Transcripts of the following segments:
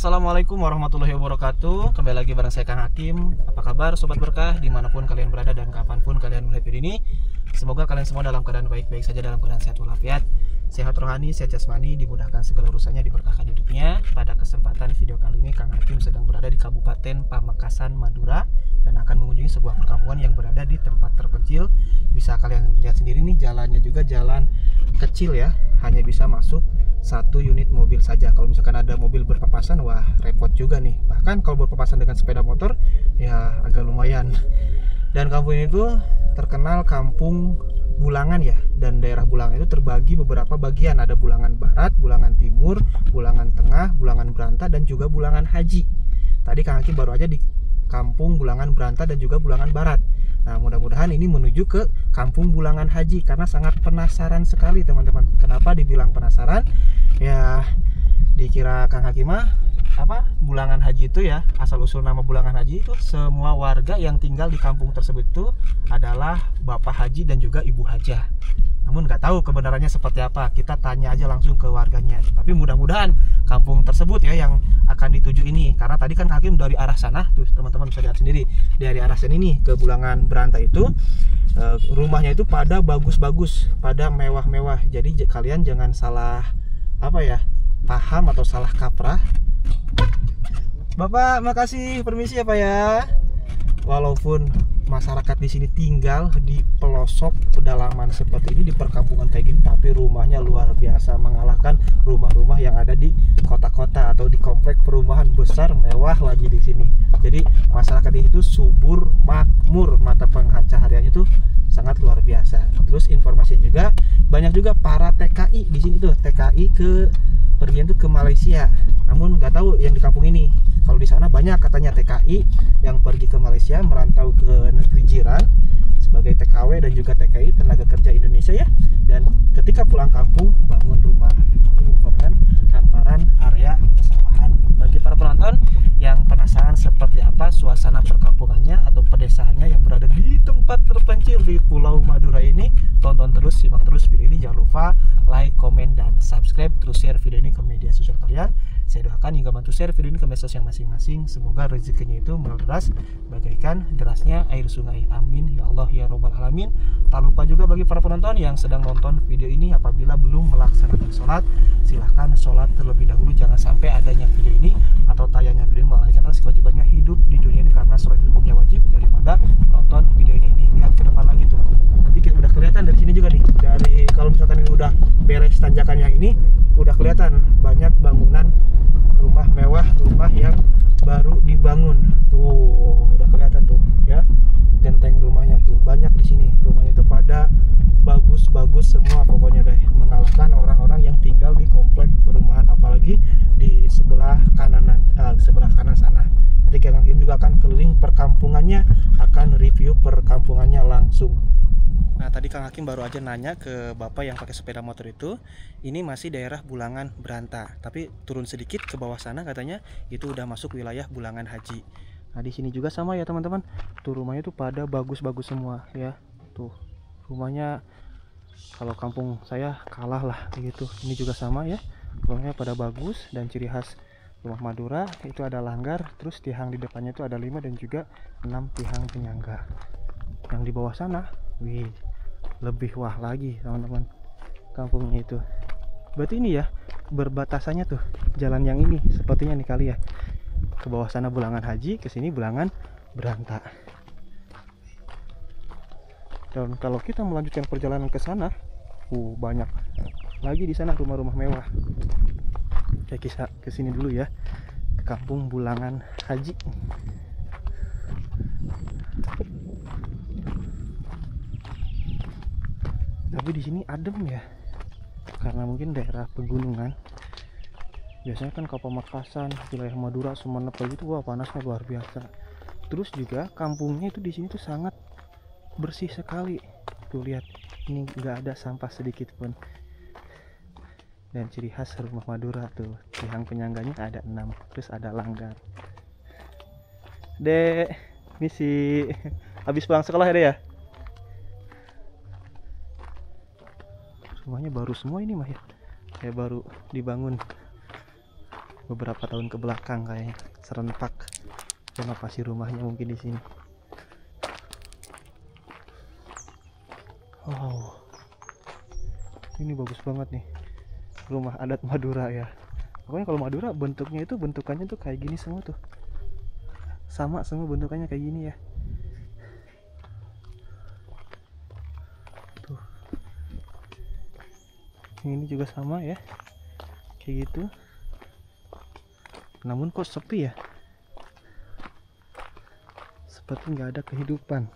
Assalamualaikum warahmatullahi wabarakatuh. Kembali lagi bareng saya Kang Hakim. Apa kabar Sobat Berkah dimanapun kalian berada dan kapanpun kalian melihat video ini. Semoga kalian semua dalam keadaan baik-baik saja, dalam keadaan sehat walafiat, sehat rohani, sehat jasmani, dimudahkan segala urusannya, diberkahkan hidupnya. Pada kesempatan video kali ini Kang Hakim sedang berada di Kabupaten Pamekasan, Madura, dan akan mengunjungi sebuah perkampungan yang berada di tempat terpencil. Bisa kalian lihat sendiri nih, jalannya juga jalan kecil ya, hanya bisa masuk satu unit mobil saja. Kalau misalkan ada mobil berpapasan, wah repot juga nih. Bahkan kalau berpapasan dengan sepeda motor, ya agak lumayan. Dan kampung ini tuh terkenal kampung Bulangan ya. Dan daerah Bulangan itu terbagi beberapa bagian. Ada Bulangan Barat, Bulangan Timur, Bulangan Tengah, Bulangan Beranta, dan juga Bulangan Haji. Tadi Kang Hakim baru aja di kampung Bulangan Beranta dan juga Bulangan Barat. Nah, mudah-mudahan ini menuju ke kampung Bulangan Haji, karena sangat penasaran sekali teman-teman. Kenapa dibilang penasaran? Ya, dikira Kang Hakim apa Bulangan Haji itu ya, asal usul nama Bulangan Haji itu semua warga yang tinggal di kampung tersebut itu adalah Bapak Haji dan juga Ibu Hajah. Namun nggak tahu kebenarannya seperti apa, kita tanya aja langsung ke warganya. Tapi mudah-mudahan kampung tersebut ya yang akan dituju ini, karena tadi kan Hakim dari arah sana tuh teman-teman bisa lihat sendiri, dari arah sini nih ke Bulangan Beranta itu rumahnya itu pada bagus-bagus, pada mewah-mewah. Jadi kalian jangan salah paham atau salah kaprah. Bapak, makasih, permisi ya Pak ya. Walaupun masyarakat di sini tinggal di pelosok pedalaman seperti ini, di perkampungan kayak gini, tapi rumahnya luar biasa, mengalahkan rumah-rumah yang ada di kota-kota atau di komplek perumahan besar mewah lagi di sini. Jadi masyarakat itu subur, makmur, mata pencahariannya itu sangat luar biasa. Terus informasinya juga banyak juga para TKI di sini tuh, TKI ke pergian tuh ke Malaysia. Namun nggak tahu yang di kampung ini. Kalau di sana banyak katanya TKI yang pergi ke Malaysia, merantau ke negeri jiran sebagai TKW dan juga TKI, tenaga kerja Indonesia ya. Dan ketika pulang kampung bangun rumah. Ini merupakan hamparan area pesawahan. Bagi para penonton yang penasaran seperti apa suasana perkampungannya atau pedesaannya yang berada di tempat terpencil di Pulau Madura ini, tonton terus, simak terus video ini. Jangan lupa like, komen, dan subscribe. Terus share video ini ke media sosial kalian. Saya doakan hingga bantu share video ini ke media sosial masing-masing. Semoga rezekinya itu meluas bagaikan derasnya air sungai. Amin ya Allah ya Robbal Alamin. Tak lupa juga bagi para penonton yang sedang nonton video ini, apabila belum melaksanakan sholat, silahkan sholat terlebih dahulu. Jangan sampai adanya video ini atau tayangnya video ini melalaikan atas kewajibannya hidup di dunia ini, karena sholat itu hukumnya wajib, daripada menonton video ini. Nih, lihat ke depan lagi tuh. Nanti udah kelihatan dari sini juga nih. Dari kalau misalkan ini udah beres tanjakan yang ini, udah kelihatan banyak bangunan rumah mewah, rumah yang baru dibangun. Tuh, udah kelihatan tuh ya. Genteng rumahnya tuh banyak di sini. Rumahnya itu pada bagus-bagus semua pokoknya deh, mengalahkan orang-orang yang tinggal di komplek perumahan, apalagi di sebelah kanan sana. Nanti Kang Hakim juga akan keliling perkampungannya, akan review perkampungannya langsung. Nah, tadi Kang Hakim baru aja nanya ke Bapak yang pakai sepeda motor itu, ini masih daerah Bulangan Beranta, tapi turun sedikit ke bawah sana katanya itu udah masuk wilayah Bulangan Haji. Nah, di sini juga sama ya teman-teman. Tuh rumahnya tuh pada bagus-bagus semua ya. Tuh rumahnya kalau kampung saya kalah lah gitu. Ini juga sama ya. Rumahnya pada bagus, dan ciri khas rumah Madura itu ada langgar, terus tiang di depannya itu ada 5 dan juga 6 tiang penyangga. Yang di bawah sana, wih, lebih wah lagi teman-teman kampungnya itu. Berarti ini ya berbatasannya tuh jalan yang ini sepertinya nih kali ya. Ke bawah sana Bulangan Haji, ke sini Bulangan Beranta. Dan kalau kita melanjutkan perjalanan ke sana, banyak lagi di sana rumah-rumah mewah. Kita ke sini dulu ya, ke kampung Bulangan Haji. Tapi di sini adem ya, karena mungkin daerah pegunungan. Biasanya kan kalau Pamekasan, wilayah Madura, Sumenep gitu, wah panasnya luar biasa. Terus juga kampungnya itu di sini tuh sangat bersih sekali. Tuh lihat, ini nggak ada sampah sedikit pun. Dan ciri khas rumah Madura tuh, tiang penyangganya ada 6, terus ada langgar. Dek, misi habis pulang sekolah ya Dek ya? Rumahnya baru semua ini mah ya, kayak baru dibangun. beberapa tahun ke belakang kayaknya serentak renovasi rumahnya mungkin di sini. Wow, ini bagus banget nih, rumah adat Madura ya. Pokoknya kalau Madura bentuknya itu bentukannya tuh kayak gini semua tuh, sama semua bentukannya kayak gini ya. Tuh, ini juga sama ya, kayak gitu. Namun kok sepi ya, seperti nggak ada kehidupan.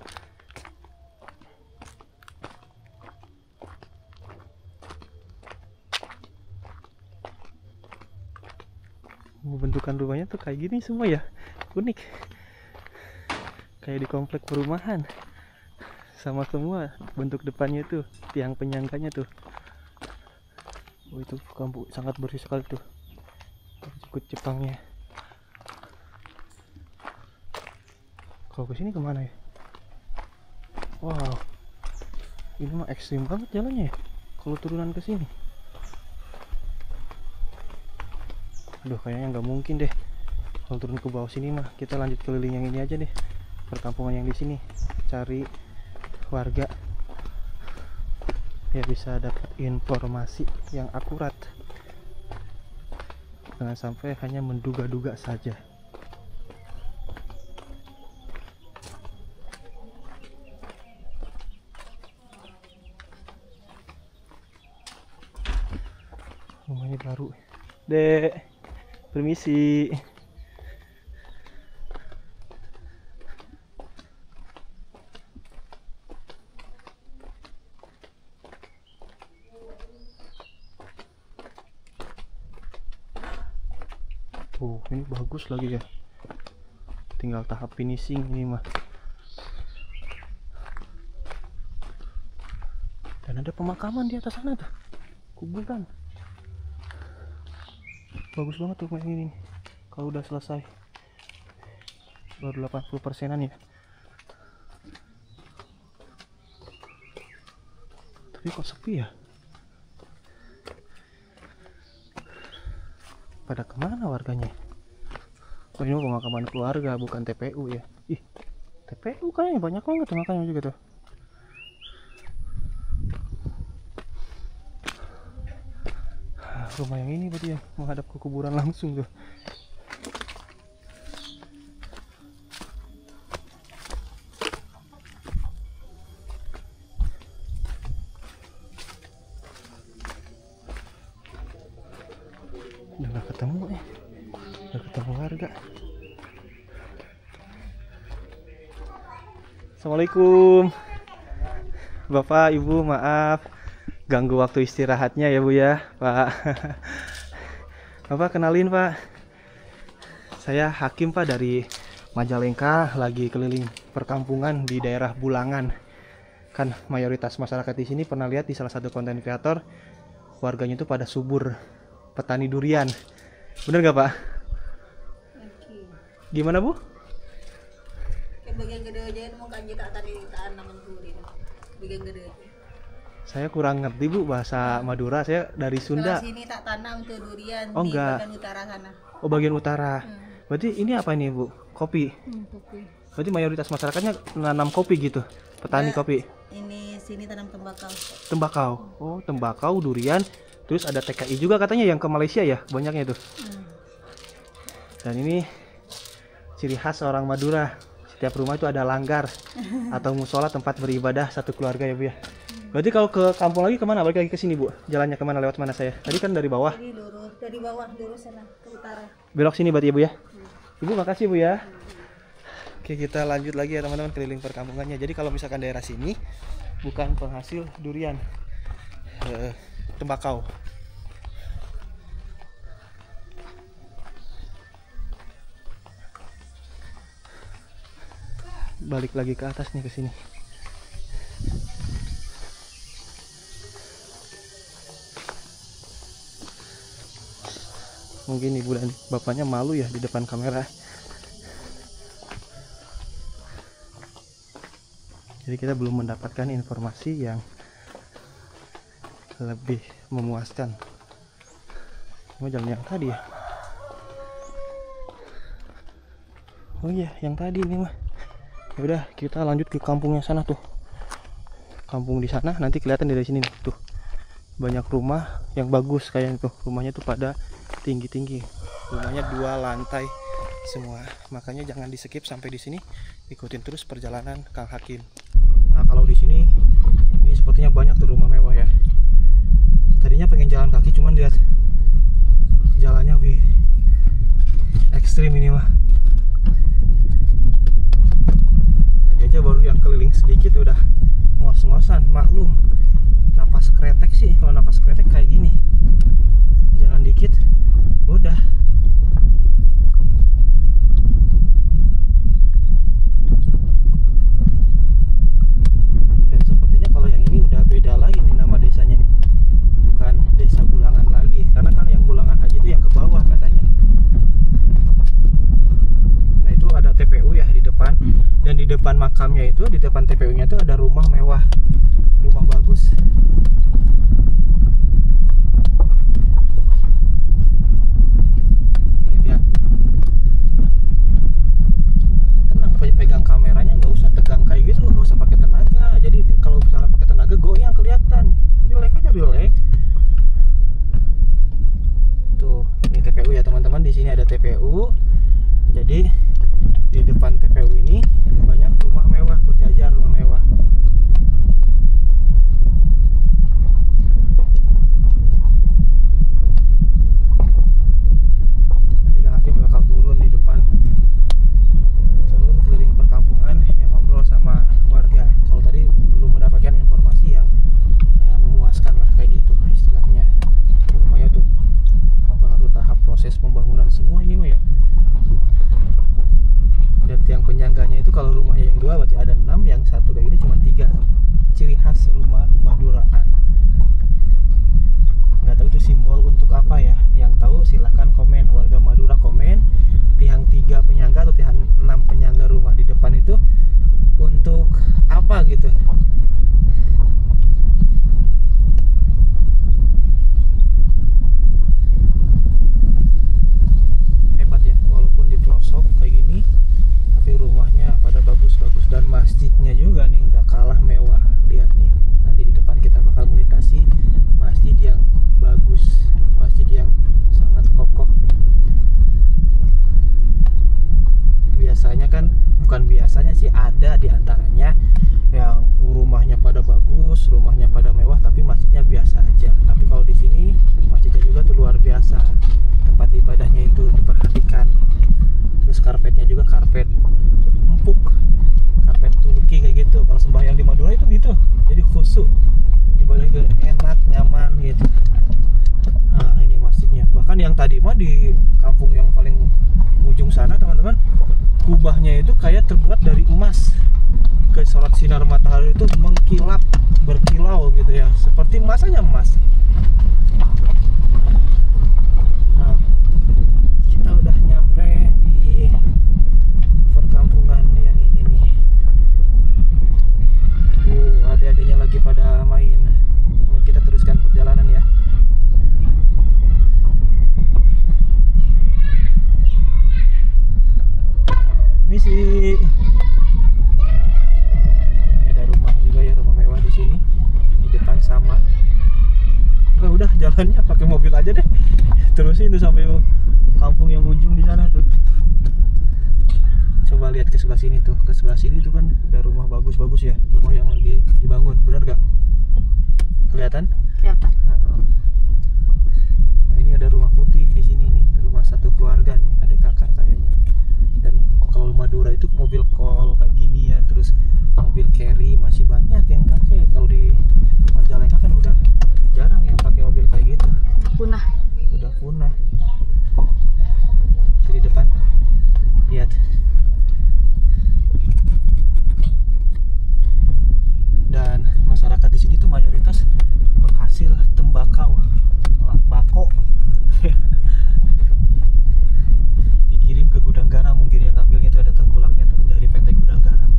Bentukan rumahnya tuh kayak gini semua ya, unik, kayak di komplek perumahan. Sama semua bentuk depannya tuh, tiang penyangganya tuh. Oh, itu kampung sangat bersih sekali tuh, ikut Jepangnya. Kalau kesini kemana ya? Wow, ini mah ekstrim banget jalannya ya, kalau turunan ke sini. Aduh, kayaknya nggak mungkin deh kalau turun ke bawah sini mah. Kita lanjut keliling yang ini aja deh, perkampungan yang di sini, cari warga ya, bisa dapat informasi yang akurat, jangan sampai hanya menduga-duga saja. Rumahnya baru, Dek. Permisi. Oh, ini bagus lagi ya. Tinggal tahap finishing ini mah. Dan ada pemakaman di atas sana tuh, kuburan. Bagus banget tuh kayak ini. Kalau udah selesai, baru 80%-an ya. Tapi kok sepi ya? Pada kemana warganya? Oh, ini pemakaman keluarga, bukan TPU ya. Ih, TPU kayaknya banyak banget tuh makanya juga tuh. Rumah yang ini berarti ya, menghadap ke kuburan langsung tuh. Udah gak ketemu ya, udah ketemu warga. Assalamualaikum Bapak Ibu, maaf ganggu waktu istirahatnya ya Bu ya Pak. Bapak kenalin Pak, saya Hakim Pak dari Majalengka, lagi keliling perkampungan di daerah Bulangan. Kan mayoritas masyarakat di sini pernah lihat di salah satu konten kreator, warganya itu pada subur, petani durian. Bener gak Pak? Gimana Bu? Bagian gede aja mau kanji tak tadi tanaman durian. Bagian gede aja. Saya kurang ngerti Bu bahasa Madura, saya dari Sunda. Kalau sini tak tanam tuh durian Oh, di enggak. bagian utara sana. Oh, bagian utara. Berarti ini apa ini Bu? Kopi. Kopi. Berarti mayoritas masyarakatnya menanam kopi gitu, petani Ya, kopi. Ini sini tanam tembakau. Tembakau. Oh, tembakau, durian. Terus ada TKI juga katanya yang ke Malaysia ya, banyaknya itu. Dan ini ciri khas orang Madura. Setiap rumah itu ada langgar atau musola, tempat beribadah satu keluarga ya Bu ya. Berarti kalau ke kampung lagi kemana? Balik lagi ke sini Bu? Jalannya kemana? Lewat mana saya? Tadi kan dari bawah. Jadi lurus dari bawah lurus sana ke utara. Belok sini berarti ya Bu ya. Ibu makasih Bu ya. Oke, kita lanjut lagi ya teman-teman, keliling perkampungannya. Jadi kalau misalkan daerah sini bukan penghasil durian, tembakau. Balik lagi ke atas nih, ke sini. Mungkin ibu dan bapaknya malu ya di depan kamera. Jadi kita belum mendapatkan informasi yang lebih memuaskan. Mau jalan yang tadi ya. Oh iya, yang tadi ini mah. Ya udah, kita lanjut ke kampungnya sana tuh. Kampung di sana nanti kelihatan dari sini nih, tuh. Banyak rumah yang bagus kayaknya tuh. Rumahnya tuh pada tinggi-tinggi. Rumahnya 2 lantai semua. Makanya jangan di-skip sampai di sini. Ikutin terus perjalanan Kang Hakim. Nah, kalau di sini ini sepertinya banyak tuh rumah mewah ya. Tadinya pengen jalan kaki, cuman lihat jalannya ekstrim ini mah. Tadi aja baru yang keliling sedikit udah ngos-ngosan. Maklum, napas kretek sih. Kalau napas kretek kayak gini, jalan dikit udah. Dan sepertinya kalau yang ini udah beda lagi nih nama desanya nih, bukan desa Bulangan lagi, karena kan yang Bulangan Haji itu yang ke bawah katanya. Nah, itu ada TPU ya di depan, dan di depan makamnya itu, di depan TPU-nya itu ada rumah mewah, rumah bagus. Nih, lihat. Tenang, pegang kameranya nggak usah tegang kayak gitu, nggak usah pakai tenaga. Jadi kalau misalnya pakai tenaga goyang kelihatan. Relax aja, relax. Tuh, ini TPU ya teman-teman. Di sini ada TPU. Jadi di depan TPU ini banyak rumah mewah, berjajar rumah mewah. Nanti Kang Hakim bakal turun di depan, turun keliling perkampungan yang ngobrol sama warga. Kalau tadi belum mendapatkan informasi yang memuaskan lah, kayak gitu istilahnya. Rumahnya tuh baru tahap proses pembangunan semua ini mah ya. Dan tiang penyangganya itu kalau rumahnya yang 2 berarti ada 6, yang satu kayak gini cuma 3. Ciri khas rumah Maduraan. Nggak tahu itu simbol untuk apa ya. Yang tahu silahkan komen, warga Madura komen. Tiang 3 penyangga atau tiang 6 penyangga rumah di depan itu untuk apa gitu. Hebat ya, walaupun di pelosok kayak gini, tapi rumahnya pada bagus-bagus. Dan masjidnya juga nih nggak kalah mewah. Lihat nih, nanti di depan kita bakal melintasi masjid yang bagus, masjid yang sangat kokoh. Biasanya kan, bukan biasanya sih, ada di antaranya yang rumahnya pada bagus, rumahnya pada mewah, tapi masjidnya biasa aja. Tapi kalau di sini masjidnya juga tuh luar biasa, tempat ibadahnya itu diperhatikan. Terus karpetnya juga karpet empuk, karpet Turki kayak gitu. Kalau sembahyang di Madura itu gitu, jadi khusyuk, ibadah itu enak, nyaman gitu. Nah, ini masjidnya. Bahkan yang tadi mah di kampung yang paling ujung sana teman-teman, kubahnya itu kayak terbuat dari emas. Ke sorot sinar matahari itu mengkilap, berkilau gitu ya, seperti emas aja, emas. Nah, kita udah nyampe di perkampungan yang ini nih. Adik-adiknya lagi pada main. Namun kita teruskan perjalanan ya. Misi. Ini ada rumah juga ya, rumah mewah di sini. Di depan sama. Oh, udah jalannya pakai mobil aja deh. Terusin tuh sampai kampung yang ujung di sana tuh. Coba lihat ke sebelah sini tuh. Ke sebelah sini tuh kan ada rumah bagus-bagus ya. Rumah yang lagi dibangun, benar gak? Kelihatan? Kelihatan. Nah, ini ada rumah putih di sini nih. Rumah satu keluarga nih, adik kakak kayaknya. Dan kalau Madura itu mobil kol kayak gini ya, terus mobil carry masih banyak yang pakai. Kalau di Majalengka kan udah jarang yang pakai mobil kayak gitu. Punah. Udah punah. Di depan, lihat. Dan masyarakat di sini tuh mayoritas penghasil tembakau, bako. Dikirim ke gudang garam, mungkin yang ngambilnya itu ada tengkulaknya dari PT Gudang Garam.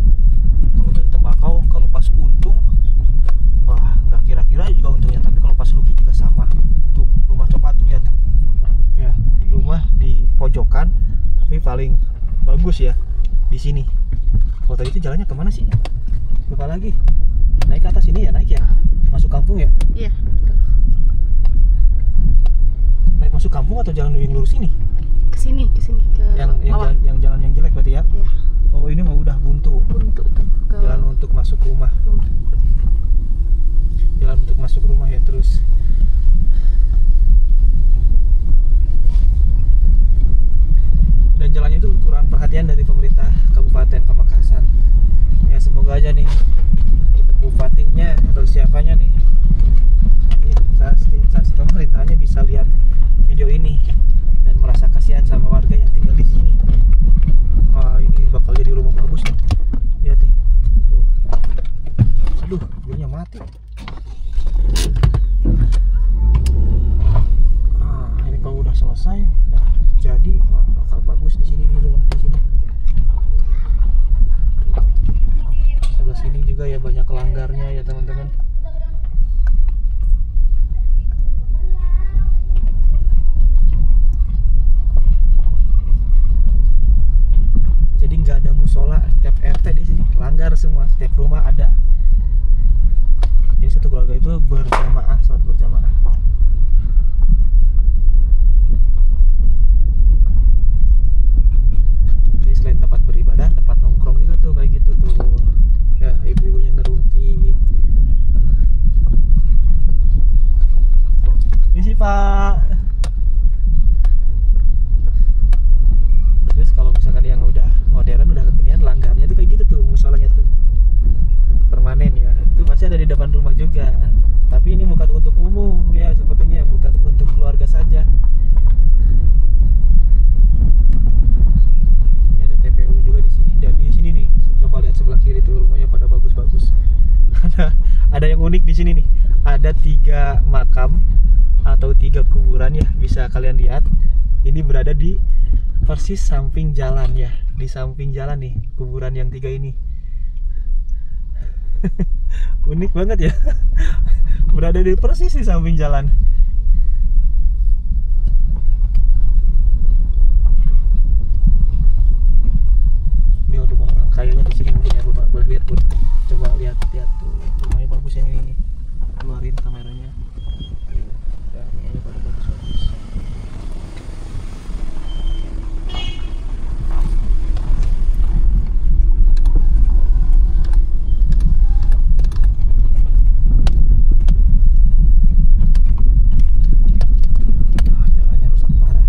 Kalau dari tembakau, kalau pas untung, wah nggak kira-kira juga untungnya. Tapi kalau pas rugi juga sama. Tuh rumah coklat tuh, lihat ya, rumah di pojokan tapi paling bagus ya. di sini. Oh tadi itu jalannya kemana sih? Lupa lagi. Naik ke atas ini ya, naik ya? Masuk kampung ya? Iya. Naik masuk kampung atau jalan yang lurus ini? Ke sini ke Yang bawah. jalan yang jelek berarti ya? Iya. Oh ini mah udah buntu. Buntu tuh ke Jalan untuk masuk rumah. Jalan untuk masuk rumah ya terus. Dan jalannya itu kurang perhatian dari pemerintah Kabupaten Pamekasan. Ya semoga aja nih bupatinya atau siapanya nih, instansi pemerintahnya bisa lihat video ini dan merasa kasihan sama warga yang tinggal di sini. Wah ini bakal jadi rumah bagus nih. Lihat nih. Tuh. Aduh, videonya mati. Ini kalau udah selesai, nah jadi wah, bakal bagus di sini nih rumah di sini. Sebelah sini juga ya banyak kelanggarnya ya teman-teman. Jadi nggak ada musola setiap RT di sini, langgar semua, setiap rumah ada. Jadi satu keluarga itu berjamaah, sholat berjamaah. Jadi selain tempat beribadah, tempat nongkrong juga tuh kayak gitu tuh. Ya ibu-ibunya ngerumpi. Ini sih Pak. Terus kalau misalkan yang udah modern, udah kekinian, langgarnya tuh kayak gitu tuh, musolanya tuh permanen ya. Itu pasti ada di depan rumah juga. Tapi ini bukan untuk umum ya, sepertinya bukan untuk keluarga saja. Ini ada TPU juga di sini dan di sini nih. Coba lihat sebelah kiri tuh rumahnya pada bagus-bagus. Ada yang unik di sini nih. Ada 3 makam atau 3 kuburan ya, bisa kalian lihat. Ini berada di persis samping jalan ya, di samping jalan nih kuburan yang 3 ini. Unik banget ya. Berada di persis di samping jalan. Ini rumah orang kayaknya di sini mungkin ya, boleh lihat Bud. Coba lihat tuh rumahnya bagus yang ini. Keluarin kameranya. Ya, rumahnya pada bagus-bagus. Jalannya rusak parah.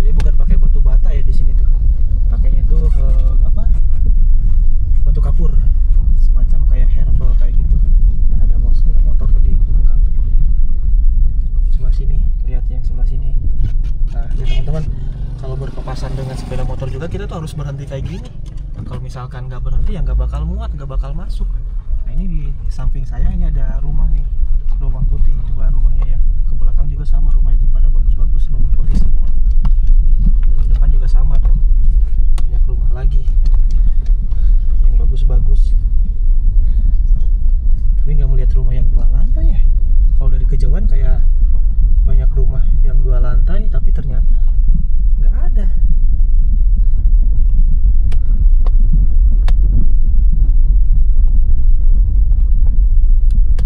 Jadi bukan pakai batu bata ya di sini tuh. Pakainya itu apa? Batu kapur. Semacam kayak herbal kayak gitu. Nah, ada sepeda motor tadi di belakang. Sebelah sini, lihat yang sebelah sini. Nah, ya teman-teman, kalau berpapasan dengan sepeda motor juga kita tuh harus berhenti kayak gini. Kalau misalkan nggak berhenti ya nggak bakal muat, nggak bakal masuk. Nah ini di samping saya ini ada rumah nih, rumah putih juga rumahnya ya. Ke belakang juga sama, rumahnya tuh pada bagus-bagus, rumah putih semua. Dan di depan juga sama tuh, banyak rumah lagi yang bagus-bagus. Tapi nggak melihat rumah yang 2 lantai ya. Kalau dari kejauhan kayak banyak rumah yang 2 lantai, tapi ternyata nggak ada.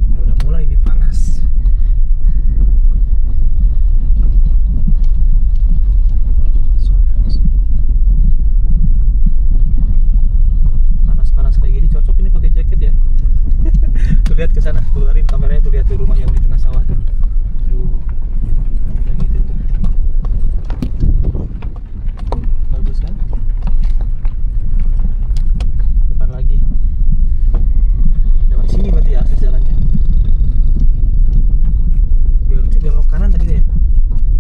Ini udah mulai nih panas. Panas-panas kayak gini cocok ini pakai jaket ya. Tuh lihat ke sana, keluarin kameranya tuh, lihat tuh rumah yang di tengah sawah tuh. Aduh. Yang itu tuh. Bagus kan? Depan lagi. Lewat sini berarti ya akses jalannya. Berarti belok kanan tadi ya?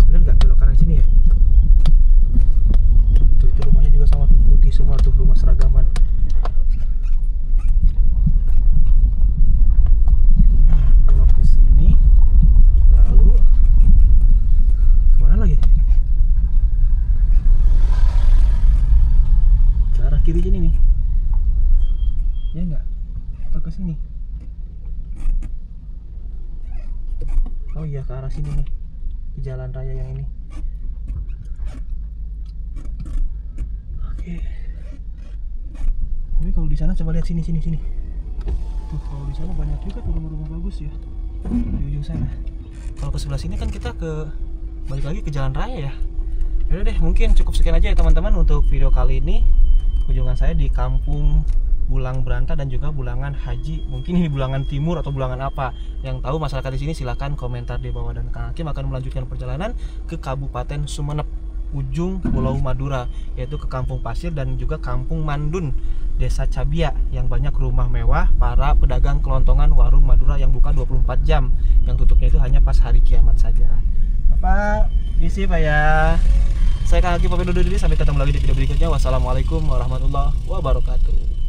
Bener nggak belok kanan sini ya? Tuh itu rumahnya juga sama tuh, putih semua tuh, rumah seragaman. kiri sini nih. Ya enggak? Atau ke sini? Oh iya, ke arah sini nih. Di jalan raya yang ini. Oke. Tapi kalau di sana coba lihat sini. Tuh, kalau di sana banyak juga tuh rumah-rumah bagus ya. Di ujung sana. Kalau ke sebelah sini kan kita balik lagi ke jalan raya ya. Yaudah deh, mungkin cukup sekian aja ya teman-teman untuk video kali ini. Kunjungan saya di Kampung Bulang Beranta dan juga Bulangan Haji. Mungkin ini Bulangan Timur atau Bulangan apa. Yang tahu masyarakat di sini silahkan komentar di bawah, dan Kang Hakim akan melanjutkan perjalanan ke Kabupaten Sumeneb, ujung Pulau Madura, yaitu ke Kampung Pasir dan juga Kampung Mandun, Desa Cabia, yang banyak rumah mewah para pedagang kelontongan warung Madura yang buka 24 jam. Yang tutupnya itu hanya pas hari kiamat saja. Bapak, misi Pak ya. Saya Kang Hakim pamit undur diri, sampai ketemu lagi di video berikutnya. Wassalamualaikum warahmatullahi wabarakatuh.